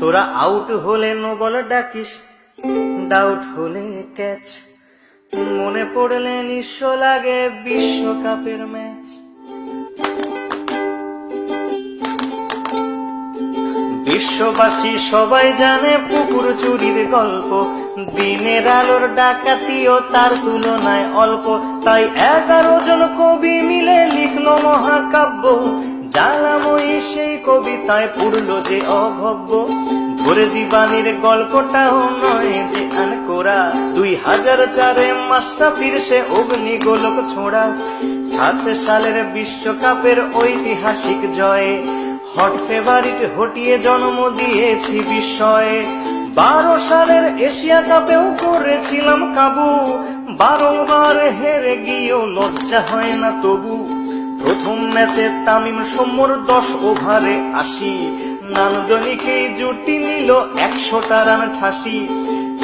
তোরা আউট হলে no ball ডাকিস, doubt হলে ক্যাচ, মনে পড়লে নিঃস্ব লাগে বিশ্বকাপের ম্যাচ। বিশ্ববাসী সবাই জানে পুকুর চুরির গল্প, দিনের আলোর ডাকাতিও তার তুলনায় অল্প। তাই 11 জন কবি মিলে লিখলো মহাকাব্য, জ্বালাময়ী সেই কবিতায় পুরল যে অভব্য। ধরে দিবানির গল্পটাও নয় যে আনকোরা, 2004-এ মাশরাফির সে অগ্নিগোলক ছোঁড়া। 7 সালের বিশ্বকাপের ঐতিহাসিক জয়ে হট ফেভারিট হটিয়ে জন্ম দিয়েছি বিস্ময়ে। 12 সালের এশিয়া কাপেও করেছিলাম কাবু, 12 বার হেরে গিয়েও লজ্জা হয় না তবু। প্রথম ম্যাচে তামিম সৌম্যর 10 ওভারে 80, নান্দনিকেই জুটি নিল 100টা রান ঠাসি।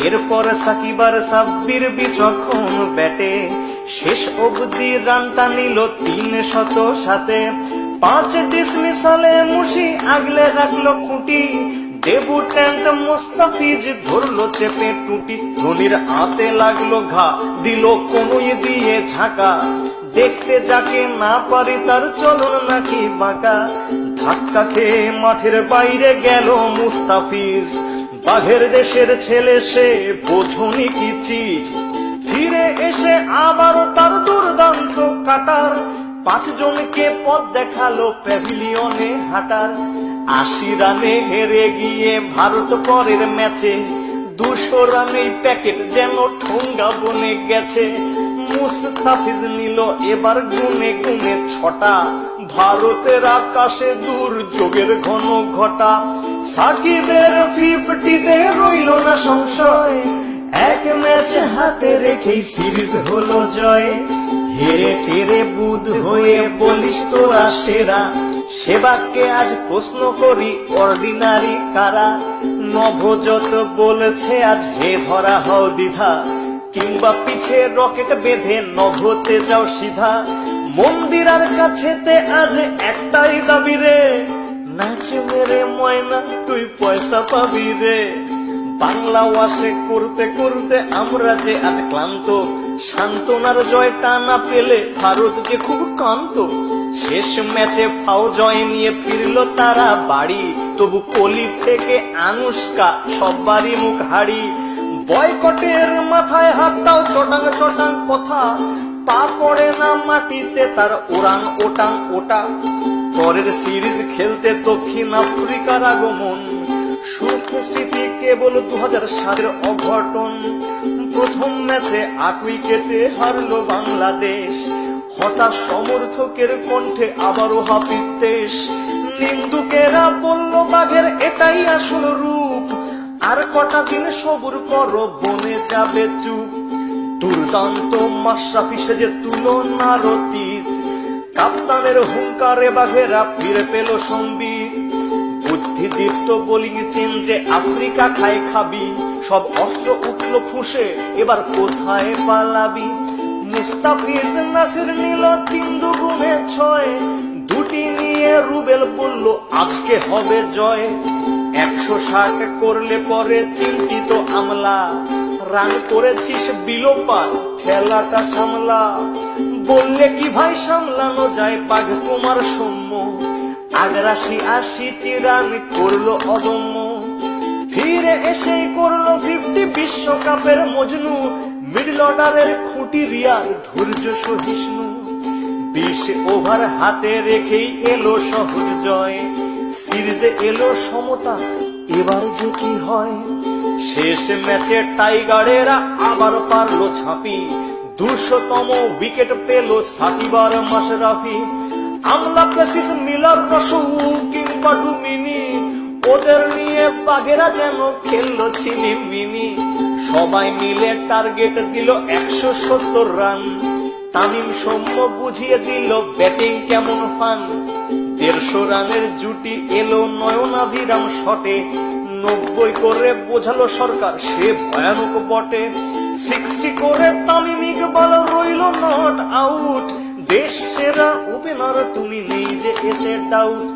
এরপর সাকিব আর সাব্বির বিচক্ষণ ব্যাটে শেষ অবধি রানটা নিল 307। 5 ডিসমিসালে মুশি আগলে রাখলো খুঁটি, ডেবুট্যান্ট মোস্তাফিজ ধরলো চেপে টুটি। ধোনির হাতে লাগলো ঘা, দিল কোনোই দিয়ে ঝাঁকা, দেখতে যাকে না পারি তার চলন নাকি বাঁকা। ধাক্কা খেয়ে মাঠের বাইরে গেল মুস্তাফিজ, বাঘের দেশের ছেলে সে বোঝনি কি চিজ। ফিরে এসে আবারও তার দুর্দান্ত কাটার, 5 জনকে পথ দেখালো প্যাভিলিয়নে হাঁটার। 80 রানে হেরে গিয়ে ভারত পরের ম্যাচে 200 রানেই প্যাকেট যেন ঠোঙ্গা বনে গেছে। মুস্তাফিজ নিল এবার গুনে গুনে 6টা, ভারতের আকাশে দুর্যোগের ঘন ঘটা। সাকিবের 50-তে রইল না সংশয়, এক ম্যাচ হাতে রেখেই সিরিজ হলো জয়। হেরে তেরে বুধ হয়ে বলিস তোরা সেরা, সেবাকে আজ প্রশ্ন করি অর্ডিনারি কারা। নভোজত বলেছে আজ হে ধরা হও দ্বিধা, কিংবা পিছে রকেট বেঁধে নভতে যাও সিধা। মন্দিরার কাছেতে আজ একটাই দাবি রে, নাচ মেরে ময়না তুই পয়সা পাবি রে। বাংলা ওয়াশে করতে করতে আমরা যে আজ ক্লান্ত, সান্ত্বনার জয়টা না পেলে ভারত যে খুব কান্ত। শেষ ম্যাচে ফাও জয় নিয়ে ফিরল তারা বাড়ি, তবু কোহলি থেকে আনুষ্কা সবারই মুখ হাড়ি। বয়কটের মাথায় হাত দাও চটাং চটাং কথা, পা পড়ে না মাটিতে তার ওরাং ওটাং ওটা। পরের সিরিজ খেলতে দক্ষিণ আফ্রিকার আগমন, সুখ স্মৃতি কেবল 2007-এর অঘটন। প্রথম ম্যাচে 8 উইকেটে হারলো বাংলাদেশ, হঠাৎ সমর্থকের কণ্ঠে আবারও হাপিতেশ। নিন্দুকেরা বলল বাঘের এটাই আসল রূপ, আর কটা দিন সবুর করো বনে যাবে চুপ। দুর্দান্ত মাশরাফি সেজে তুলনার অতীত, কাপ্তানের হুঙ্কারে বাঘেরা ফিরে পেল সম্বিত। বুদ্ধিদীপ্ত বোলিং চেঞ্জে আফ্রিকা খায় খাবি, সব অস্ত্র উঠল ফুঁসে এবার কোথায় পালাবি। মুস্তাফিজ নাসির নিল 3 দুগুণে 6, দুটি নিয়ে রুবেল বলল আজকে হবে জয়। 160 করলে পরে চিন্তিত আমলা, রান করেছিস বিলোপার খেলাটা সামলা। বললে কি ভাই সামলানো যায় বাঘ তোমার সৌম্য, 80 রান করলো অদম্য। ফিরে এসে করলো 50 বিশ্বকাপের মজনু, মিডল অর্ডারের খুঁটি রিয়ার ধৈর্য সহিষ্ণু। 20 ওভার হাতে রেখেই এলো সহজ জয়, সিরিজে এলো সমতা এবার যে কি হয়। শেষ ম্যাচে টাইগারেরা আবার পারলো ছাপি, 200তম উইকেট পেল সাকিব আর মাশরাফি। আমলা প্রেসিস মিলার রসু কিংবা ডুমিনি, ওদের নিয়ে বাঘেরা যেন খেললো ছিনিমিনি। সবাই মিলে টার্গেট দিল 170 রান, তামিম সৌম্য বুঝিয়ে দিল ব্যাটিং কেমন ফান। 150 রানের জুটি এলো নয়নাভিরাম শটে, 90 করে বোঝালো সরকার সে ভয়ানক বটে। 60 করে তামিম ইকবাল রইল নট আউট, দেশ সেরা ওপেনার তুমি নেই যে এতে ডাউট।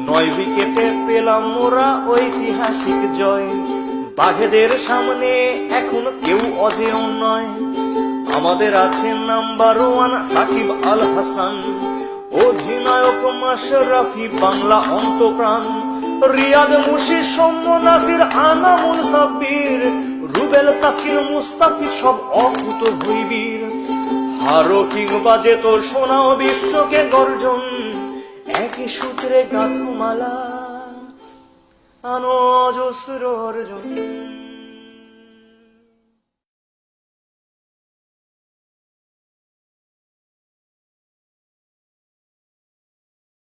9 উইকেটে পেলাম মোরা ঐতিহাসিক জয়। বাঘেদের সামনে এখন কেউ অজেয় নয়। আমাদের আছে নাম্বার 1 সাকিব আল হাসান, অধিনায়ক মাশরাফি বাংলা অন্তপ্রাণ। রিয়াদ মুর্শিদ সৌম্য নাসির আনামুল সাব্বির, রুবেল তাসকিন মুস্তাফিজ সব অকুত ভৈবীর। হারো কিংবা যেত শোনাও বিশ্বকে গর্জন, একই সূত্রে গাঁথো মালা আনো অজস্র অর্জন।